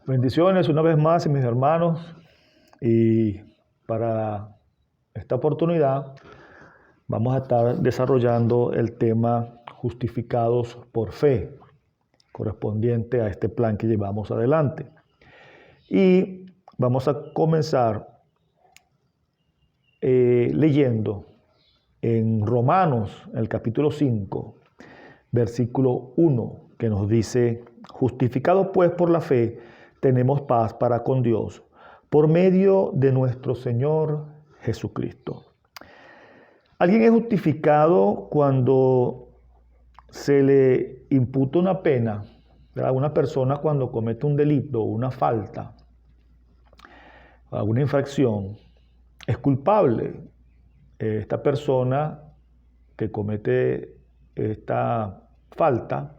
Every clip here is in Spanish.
Bendiciones una vez más, mis hermanos, y para esta oportunidad vamos a estar desarrollando el tema justificados por fe, correspondiente a este plan que llevamos adelante. Y vamos a comenzar leyendo en Romanos, el capítulo 5, versículo 1, que nos dice: justificados pues por la fe, tenemos paz para con Dios, por medio de nuestro Señor Jesucristo. Alguien es justificado cuando se le imputa una pena, ¿verdad? Una persona cuando comete un delito, una falta, alguna infracción, es culpable. Esta persona que comete esta falta,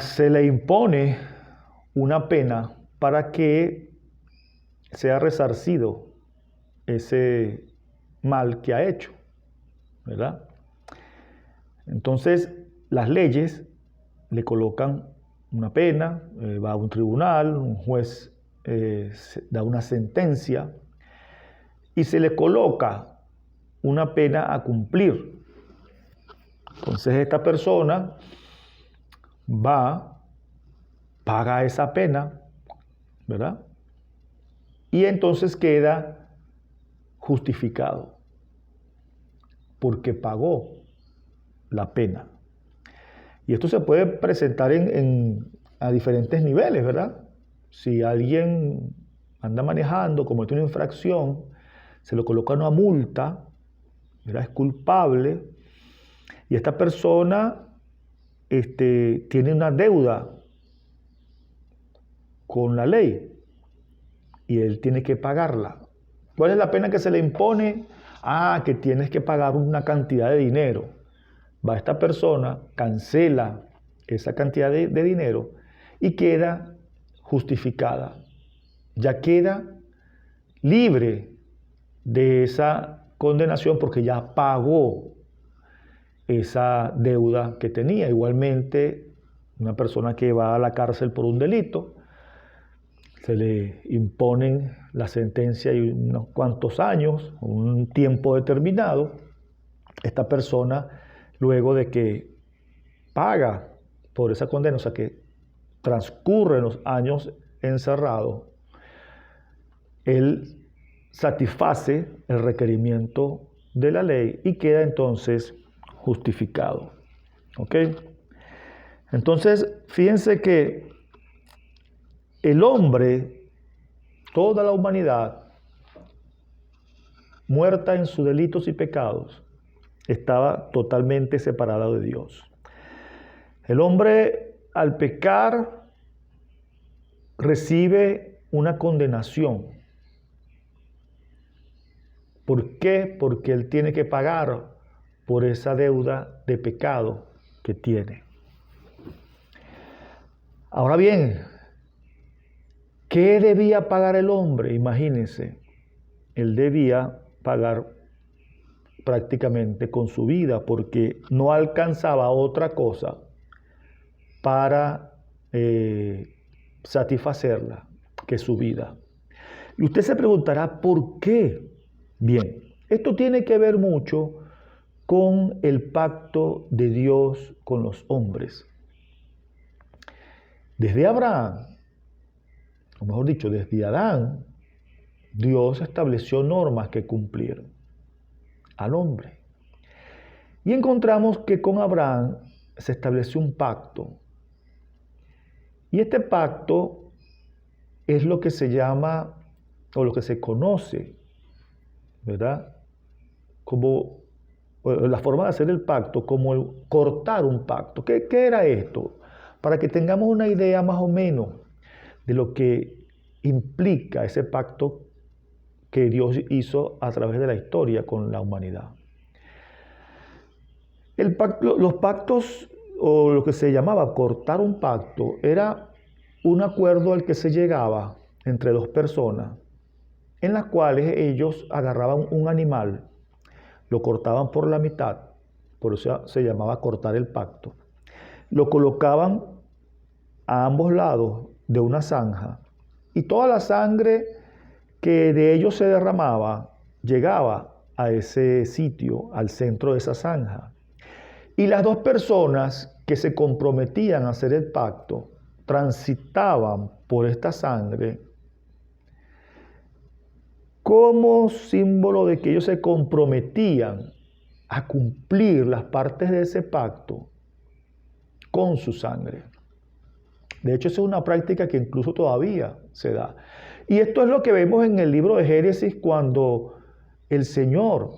se le impone una pena para que sea resarcido ese mal que ha hecho, ¿verdad? Entonces, las leyes le colocan una pena, va a un tribunal, un juez da una sentencia y se le coloca una pena a cumplir. Entonces, esta persona va, paga esa pena, ¿verdad? Y entonces queda justificado porque pagó la pena. Y esto se puede presentar a diferentes niveles, ¿verdad? Si alguien anda manejando, comete una infracción, se le coloca una multa, ¿verdad? Es culpable, y esta persona tiene una deuda con la ley y él tiene que pagarla. ¿Cuál es la pena que se le impone? Que tienes que pagar una cantidad de dinero. Va esta persona, cancela esa cantidad de dinero y queda justificada. Ya queda libre de esa condenación porque ya pagó esa deuda que tenía. Igualmente, una persona que va a la cárcel por un delito, se le imponen la sentencia y unos cuantos años, un tiempo determinado. Esta persona, luego de que paga por esa condena, o sea que transcurren los años encerrado, él satisface el requerimiento de la ley y queda entonces justificado. ¿Ok? Entonces, fíjense que el hombre, toda la humanidad, muerta en sus delitos y pecados, estaba totalmente separada de Dios. El hombre, al pecar, recibe una condenación. ¿Por qué? Porque él tiene que pagar por esa deuda de pecado que tiene. Ahora bien, ¿qué debía pagar el hombre? Imagínense, él debía pagar prácticamente con su vida porque no alcanzaba otra cosa para satisfacerla que su vida. Y usted se preguntará, ¿por qué? Bien, esto tiene que ver mucho con el pacto de Dios con los hombres. Desde Abraham, o mejor dicho, desde Adán, Dios estableció normas que cumplir al hombre. Y encontramos que con Abraham se estableció un pacto. Y este pacto es lo que se llama, o lo que se conoce, ¿verdad? Como la forma de hacer el pacto, como el cortar un pacto. ¿Qué era esto? Para que tengamos una idea más o menos de lo que implica ese pacto que Dios hizo a través de la historia con la humanidad. Los pactos, o lo que se llamaba cortar un pacto, era un acuerdo al que se llegaba entre dos personas, en las cuales ellos agarraban un animal, lo cortaban por la mitad, por eso se llamaba cortar el pacto, lo colocaban a ambos lados de una zanja, y toda la sangre que de ellos se derramaba llegaba a ese sitio, al centro de esa zanja. Y las dos personas que se comprometían a hacer el pacto transitaban por esta sangre como símbolo de que ellos se comprometían a cumplir las partes de ese pacto con su sangre. De hecho, esa es una práctica que incluso todavía se da. Y esto es lo que vemos en el libro de Génesis cuando el Señor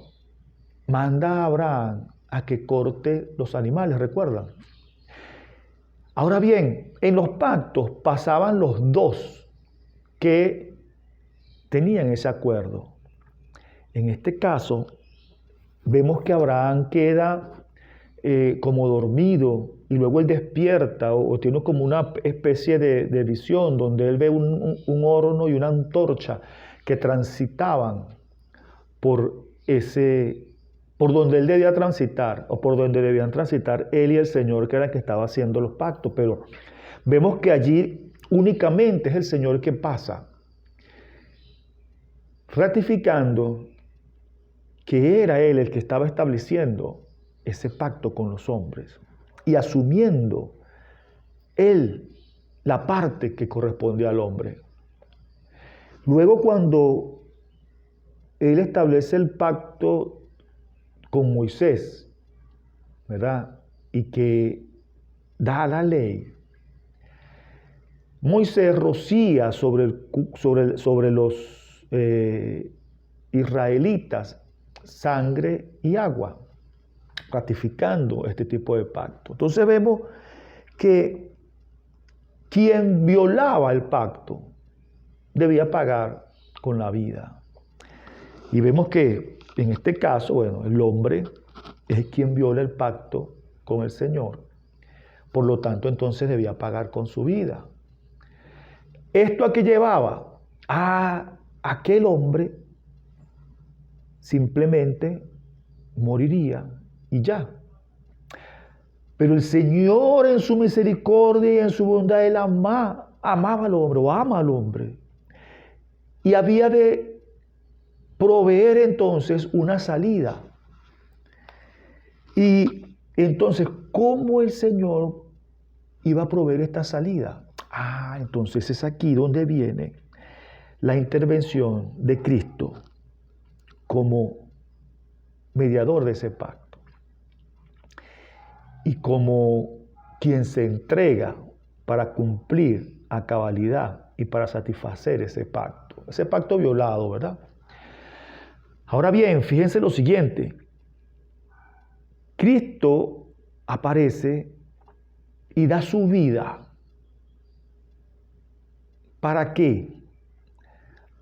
manda a Abraham a que corte los animales, ¿recuerdan? Ahora bien, en los pactos pasaban los dos que tenían ese acuerdo. En este caso, vemos que Abraham queda como dormido y luego él despierta o tiene como una especie de visión donde él ve un horno y una antorcha que transitaban por donde él debía transitar o por donde debían transitar él y el Señor, que era el que estaba haciendo los pactos. Pero vemos que allí únicamente es el Señor que pasa, ratificando que era Él el que estaba estableciendo ese pacto con los hombres y asumiendo Él la parte que corresponde al hombre. Luego, cuando Él establece el pacto con Moisés, ¿verdad? Y que da la ley, Moisés rocía sobre los israelitas sangre y agua, ratificando este tipo de pacto. Entonces vemos que quien violaba el pacto debía pagar con la vida. Y vemos que en este caso, bueno, el hombre es quien viola el pacto con el Señor. Por lo tanto, entonces debía pagar con su vida. ¿Esto a qué llevaba? A aquel hombre simplemente moriría y ya. Pero el Señor en su misericordia y en su bondad, Él amaba al hombre o ama al hombre. Y había de proveer entonces una salida. Y entonces, ¿cómo el Señor iba a proveer esta salida? Entonces es aquí donde viene la intervención de Cristo como mediador de ese pacto y como quien se entrega para cumplir a cabalidad y para satisfacer ese pacto violado, ¿verdad? Ahora bien, fíjense lo siguiente, Cristo aparece y da su vida. ¿Para qué?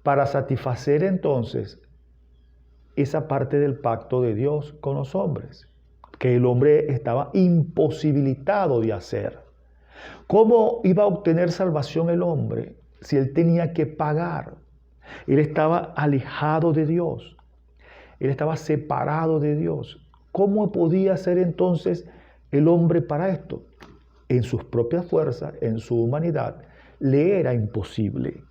Para satisfacer entonces esa parte del pacto de Dios con los hombres, que el hombre estaba imposibilitado de hacer. ¿Cómo iba a obtener salvación el hombre si él tenía que pagar? Él estaba alejado de Dios. Él estaba separado de Dios. ¿Cómo podía ser entonces el hombre para esto? En sus propias fuerzas, en su humanidad, le era imposible.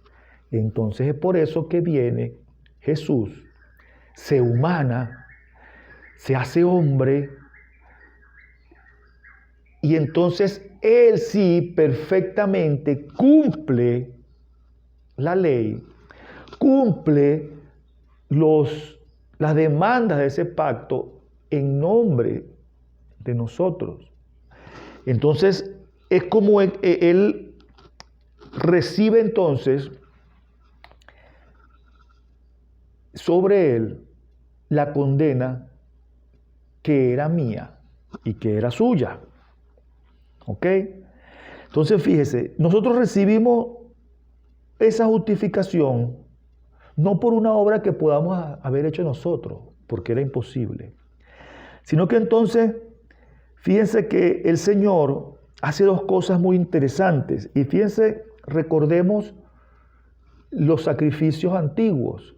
Entonces es por eso que viene Jesús, se humana, se hace hombre, y entonces Él sí perfectamente cumple la ley, cumple las demandas de ese pacto en nombre de nosotros. Entonces es como Él recibe entonces sobre Él la condena que era mía y que era suya. ¿Ok? Entonces fíjese, nosotros recibimos esa justificación no por una obra que podamos haber hecho nosotros, porque era imposible, sino que entonces, fíjense que el Señor hace dos cosas muy interesantes. Y fíjense, recordemos los sacrificios antiguos.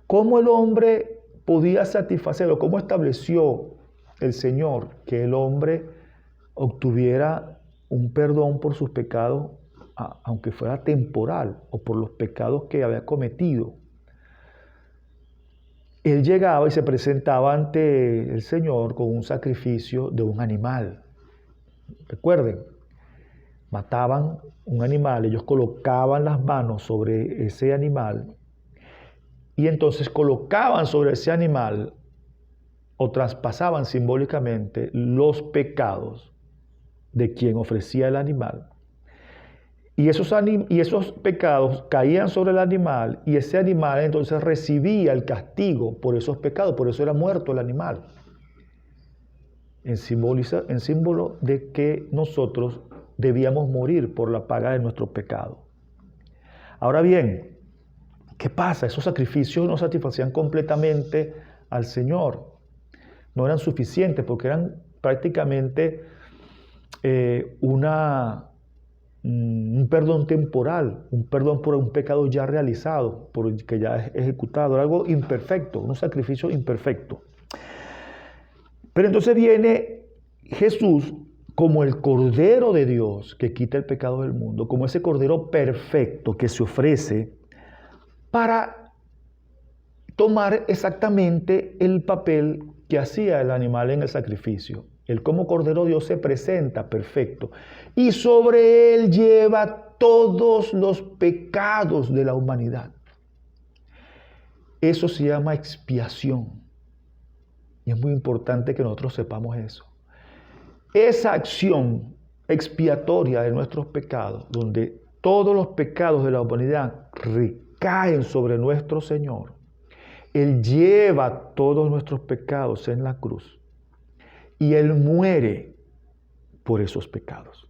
¿Cómo el hombre podía satisfacer o cómo estableció el Señor que el hombre obtuviera un perdón por sus pecados, aunque fuera temporal, o por los pecados que había cometido. Él llegaba y se presentaba ante el Señor con un sacrificio de un animal. Recuerden, mataban un animal, ellos colocaban las manos sobre ese animal y entonces colocaban sobre ese animal o traspasaban simbólicamente los pecados de quien ofrecía el animal. Y esos pecados caían sobre el animal y ese animal entonces recibía el castigo por esos pecados, por eso era muerto el animal. En símbolo de que nosotros debíamos morir por la paga de nuestro pecado. Ahora bien, ¿qué pasa? Esos sacrificios no satisfacían completamente al Señor. No eran suficientes porque eran prácticamente un perdón temporal, un perdón por un pecado ya realizado, por el que ya es ejecutado, algo imperfecto, un sacrificio imperfecto. Pero entonces viene Jesús como el Cordero de Dios que quita el pecado del mundo, como ese Cordero perfecto que se ofrece para tomar exactamente el papel que hacía el animal en el sacrificio. Él como Cordero de Dios se presenta perfecto y sobre él lleva todos los pecados de la humanidad. Eso se llama expiación. Y es muy importante que nosotros sepamos eso. Esa acción expiatoria de nuestros pecados, donde todos los pecados de la humanidad recaen sobre nuestro Señor, Él lleva todos nuestros pecados en la cruz y Él muere por esos pecados.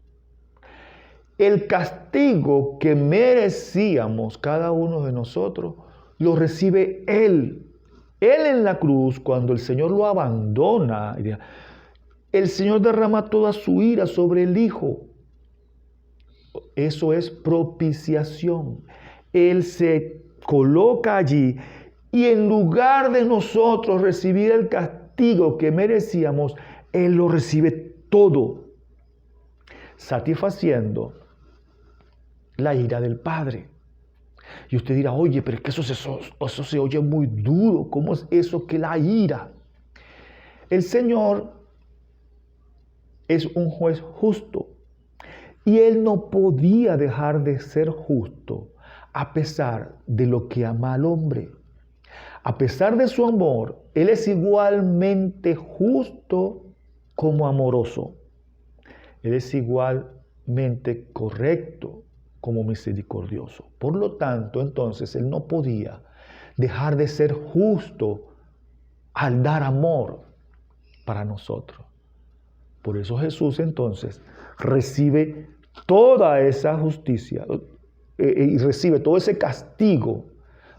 El castigo que merecíamos cada uno de nosotros lo recibe Él. Él en la cruz, cuando el Señor lo abandona, el Señor derrama toda su ira sobre el Hijo. Eso es propiciación. Él se coloca allí y en lugar de nosotros recibir el castigo que merecíamos, Él lo recibe todo, satisfaciendo la ira del Padre. Y usted dirá, oye, pero es que eso se oye muy duro. ¿Cómo es eso que la ira? El Señor es un juez justo. Y Él no podía dejar de ser justo a pesar de lo que ama al hombre. A pesar de su amor, Él es igualmente justo como amoroso. Él es igualmente correcto como misericordioso. Por lo tanto, entonces, Él no podía dejar de ser justo al dar amor para nosotros. Por eso Jesús, entonces, recibe toda esa justicia y recibe todo ese castigo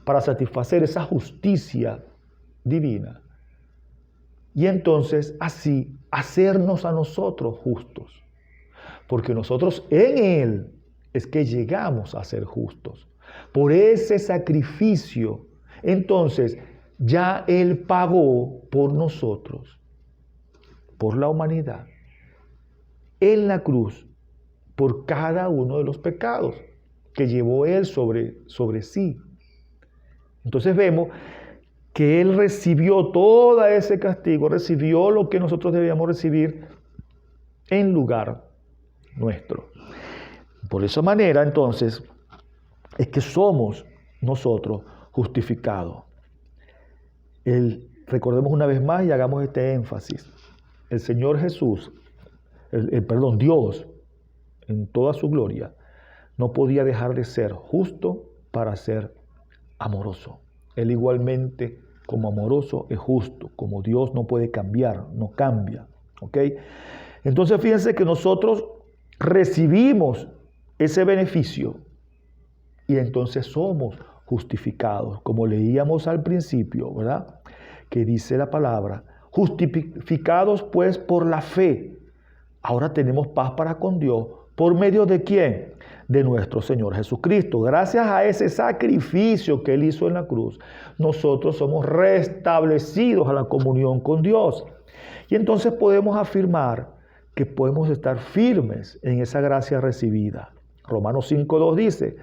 para satisfacer esa justicia divina. Y entonces, así, hacernos a nosotros justos. Porque nosotros en Él es que llegamos a ser justos. Por ese sacrificio, entonces, ya Él pagó por nosotros, por la humanidad, en la cruz, por cada uno de los pecados que llevó Él sobre sí. Entonces vemos que Él recibió todo ese castigo, recibió lo que nosotros debíamos recibir en lugar nuestro. Por esa manera, entonces, es que somos nosotros justificados. Recordemos una vez más y hagamos este énfasis. El Señor Jesús, Dios, en toda su gloria, no podía dejar de ser justo para ser amoroso. Él igualmente, como amoroso, es justo. Como Dios no puede cambiar, no cambia. ¿Ok? Entonces, fíjense que nosotros recibimos ese beneficio y entonces somos justificados, como leíamos al principio, ¿verdad? Que dice la palabra, justificados pues por la fe. Ahora tenemos paz para con Dios. ¿Por medio de quién? De nuestro Señor Jesucristo. Gracias a ese sacrificio que Él hizo en la cruz, nosotros somos restablecidos a la comunión con Dios. Y entonces podemos afirmar que podemos estar firmes en esa gracia recibida. Romanos 5:2 dice,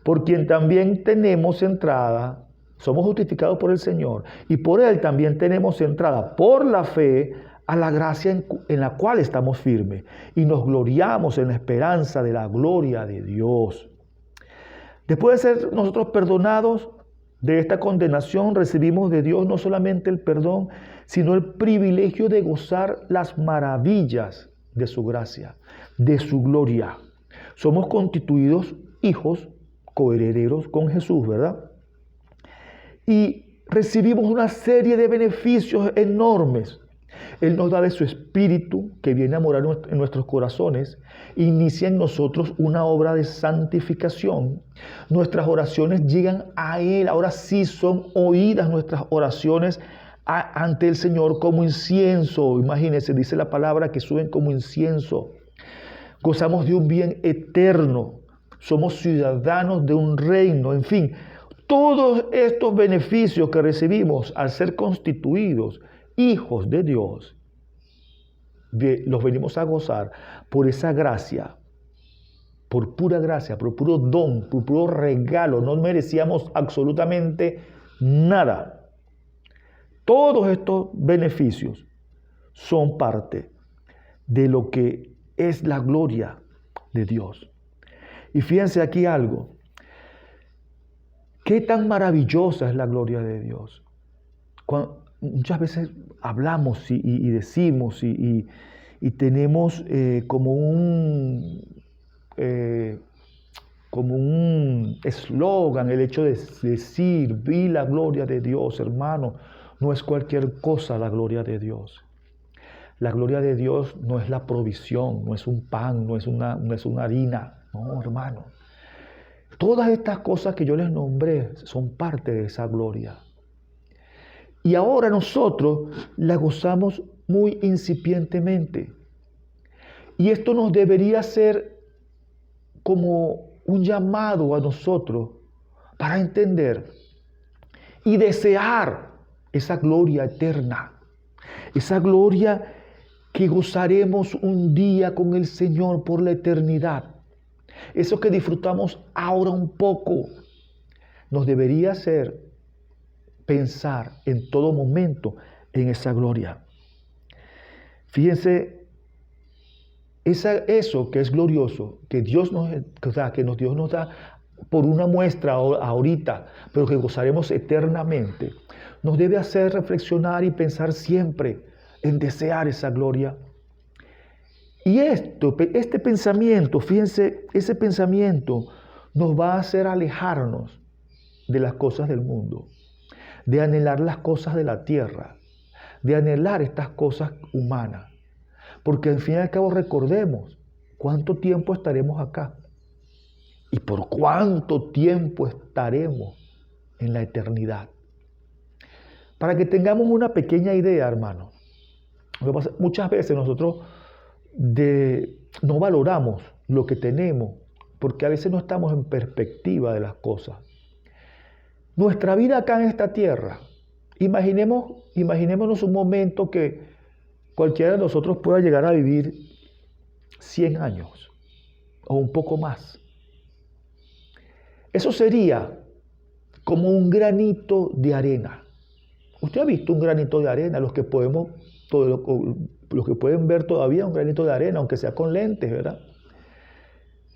por quien también tenemos entrada, somos justificados por el Señor, y por Él también tenemos entrada por la fe a la gracia en la cual estamos firmes, y nos gloriamos en la esperanza de la gloria de Dios. Después de ser nosotros perdonados de esta condenación, recibimos de Dios no solamente el perdón, sino el privilegio de gozar las maravillas de su gracia, de su gloria. Somos constituidos hijos, coherederos con Jesús, ¿verdad? Y recibimos una serie de beneficios enormes. Él nos da de su Espíritu, que viene a morar en nuestros corazones, inicia en nosotros una obra de santificación. Nuestras oraciones llegan a Él. Ahora sí son oídas nuestras oraciones ante el Señor como incienso. Imagínense, dice la palabra que suben como incienso. Gozamos de un bien eterno. Somos ciudadanos de un reino. En fin, todos estos beneficios que recibimos al ser constituidos hijos de Dios, los venimos a gozar por esa gracia, por pura gracia, por puro don, por puro regalo. No merecíamos absolutamente nada. Todos estos beneficios son parte de lo que es la gloria de Dios. Y fíjense aquí algo. ¿Qué tan maravillosa es la gloria de Dios? Muchas veces hablamos y decimos y tenemos como un eslogan el hecho de decir, vi la gloria de Dios, hermano. No es cualquier cosa la gloria de Dios. La gloria de Dios no es la provisión, no es un pan, no es una harina. No, hermano. Todas estas cosas que yo les nombré son parte de esa gloria. Y ahora nosotros la gozamos muy incipientemente. Y esto nos debería ser como un llamado a nosotros para entender y desear esa gloria eterna. Esa gloria que gozaremos un día con el Señor por la eternidad. Eso que disfrutamos ahora un poco nos debería hacer pensar en todo momento en esa gloria. Fíjense, eso que es glorioso, que Dios nos da por una muestra ahorita, pero que gozaremos eternamente, nos debe hacer reflexionar y pensar siempre en desear esa gloria. Y este pensamiento, fíjense, ese pensamiento nos va a hacer alejarnos de las cosas del mundo, de anhelar las cosas de la tierra, de anhelar estas cosas humanas. Porque al fin y al cabo recordemos cuánto tiempo estaremos acá y por cuánto tiempo estaremos en la eternidad. Para que tengamos una pequeña idea, hermano. Muchas veces nosotros no valoramos lo que tenemos porque a veces no estamos en perspectiva de las cosas. Nuestra vida acá en esta tierra, imaginémonos un momento que cualquiera de nosotros pueda llegar a vivir 100 años o un poco más. Eso sería como un granito de arena. ¿Usted ha visto un granito de arena? Los que pueden ver todavía un granito de arena, aunque sea con lentes, ¿verdad?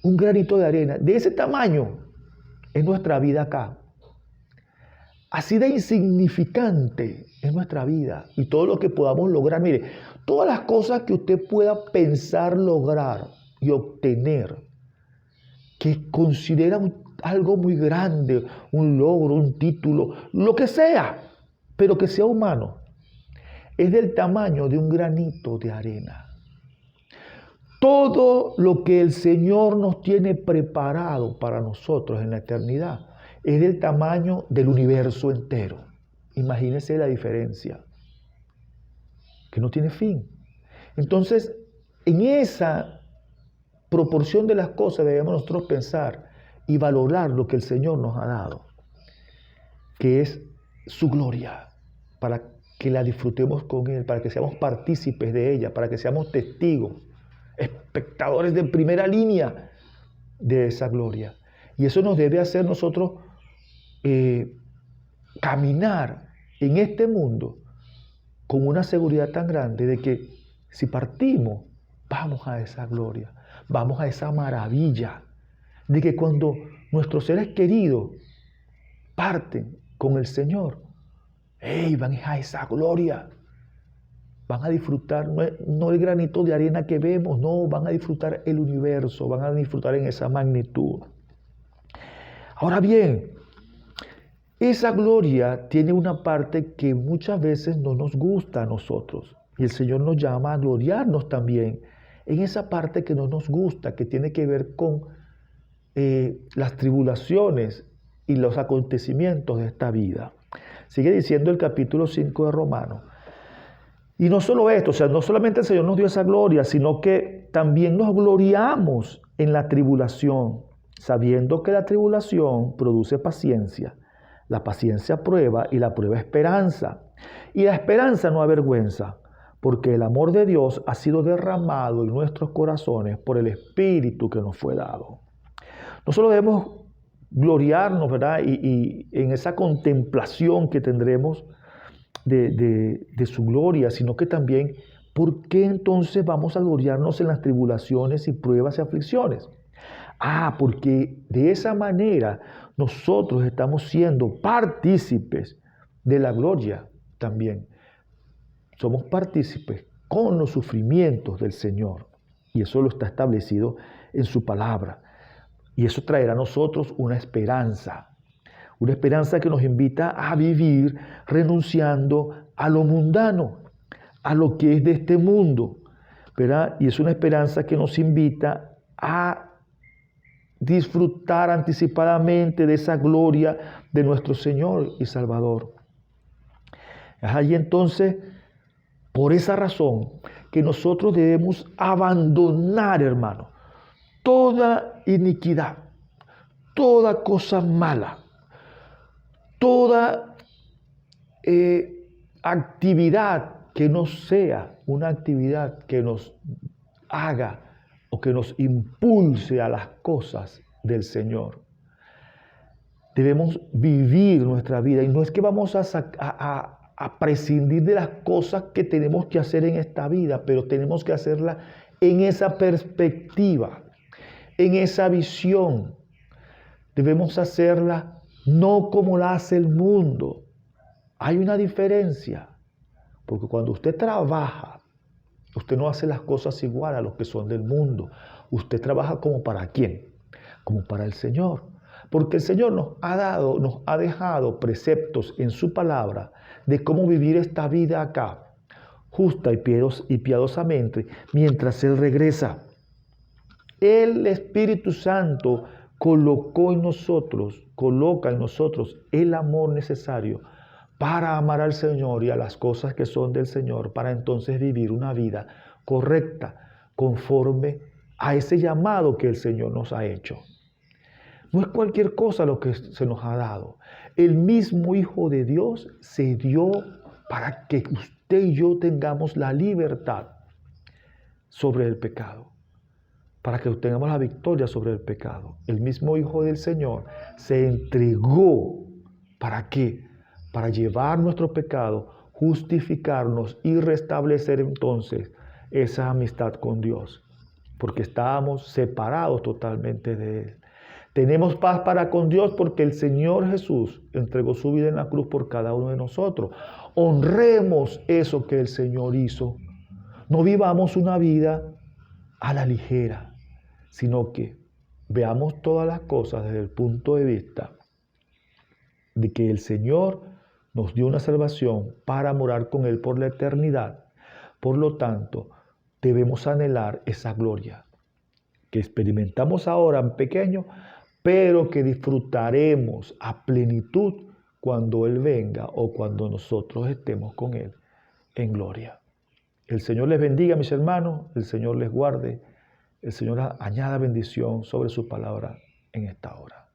Un granito de arena. De ese tamaño es nuestra vida acá. Así de insignificante es nuestra vida y todo lo que podamos lograr. Mire, todas las cosas que usted pueda pensar lograr y obtener, que considera algo muy grande, un logro, un título, lo que sea, pero que sea humano, es del tamaño de un granito de arena. Todo lo que el Señor nos tiene preparado para nosotros en la eternidad es del tamaño del universo entero. Imagínense la diferencia, que no tiene fin. Entonces, en esa proporción de las cosas debemos nosotros pensar y valorar lo que el Señor nos ha dado, que es su gloria, para que la disfrutemos con Él, para que seamos partícipes de ella, para que seamos testigos espectadores de primera línea de esa gloria. Y eso nos debe hacer nosotros caminar en este mundo con una seguridad tan grande de que si partimos, vamos a esa gloria, vamos a esa maravilla, de que cuando nuestros seres queridos parten con el Señor, van a esa gloria, van a disfrutar no el granito de arena que vemos, no, van a disfrutar el universo, van a disfrutar en esa magnitud. Ahora bien, esa gloria tiene una parte que muchas veces no nos gusta a nosotros. Y el Señor nos llama a gloriarnos también en esa parte que no nos gusta, que tiene que ver con las tribulaciones y los acontecimientos de esta vida. Sigue diciendo el capítulo 5 de Romanos. Y no solo esto, o sea, no solamente el Señor nos dio esa gloria, sino que también nos gloriamos en la tribulación, sabiendo que la tribulación produce paciencia. La paciencia prueba y la prueba esperanza. Y la esperanza no avergüenza, porque el amor de Dios ha sido derramado en nuestros corazones por el Espíritu que nos fue dado. No solo debemos gloriarnos, ¿verdad? Y en esa contemplación que tendremos de su gloria, sino que también, ¿por qué entonces vamos a gloriarnos en las tribulaciones y pruebas y aflicciones? Porque de esa manera nosotros estamos siendo partícipes de la gloria también. Somos partícipes con los sufrimientos del Señor. Y eso lo está establecido en su palabra. Y eso traerá a nosotros una esperanza que nos invita a vivir renunciando a lo mundano, a lo que es de este mundo, ¿verdad? Y es una esperanza que nos invita a disfrutar anticipadamente de esa gloria de nuestro Señor y Salvador. Es ahí entonces, por esa razón, que nosotros debemos abandonar, hermano, toda iniquidad, toda cosa mala, toda actividad que no sea una actividad que nos haga o que nos impulse a las cosas del Señor. Debemos vivir nuestra vida y no es que vamos a prescindir de las cosas que tenemos que hacer en esta vida, pero tenemos que hacerla en esa perspectiva, en esa visión. Debemos hacerla no como la hace el mundo. Hay una diferencia, porque cuando usted trabaja, usted no hace las cosas igual a los que son del mundo. Usted trabaja como para quién, como para el Señor. Porque el Señor nos ha dejado preceptos en su palabra de cómo vivir esta vida acá, justa y piadosamente, mientras Él regresa. El Espíritu Santo coloca en nosotros el amor necesario para amar al Señor y a las cosas que son del Señor, para entonces vivir una vida correcta, conforme a ese llamado que el Señor nos ha hecho. No es cualquier cosa lo que se nos ha dado. El mismo Hijo de Dios se dio para que usted y yo tengamos la libertad sobre el pecado, para que tengamos la victoria sobre el pecado. El mismo Hijo del Señor se entregó, ¿para qué? Para llevar nuestro pecado, justificarnos y restablecer entonces esa amistad con Dios, porque estábamos separados totalmente de Él. Tenemos paz para con Dios porque el Señor Jesús entregó su vida en la cruz por cada uno de nosotros. Honremos eso que el Señor hizo. No vivamos una vida a la ligera, sino que veamos todas las cosas desde el punto de vista de que el Señor nos dio una salvación para morar con Él por la eternidad. Por lo tanto, debemos anhelar esa gloria que experimentamos ahora en pequeño, pero que disfrutaremos a plenitud cuando Él venga o cuando nosotros estemos con Él en gloria. El Señor les bendiga, mis hermanos, el Señor les guarde, el Señor añada bendición sobre su palabra en esta hora.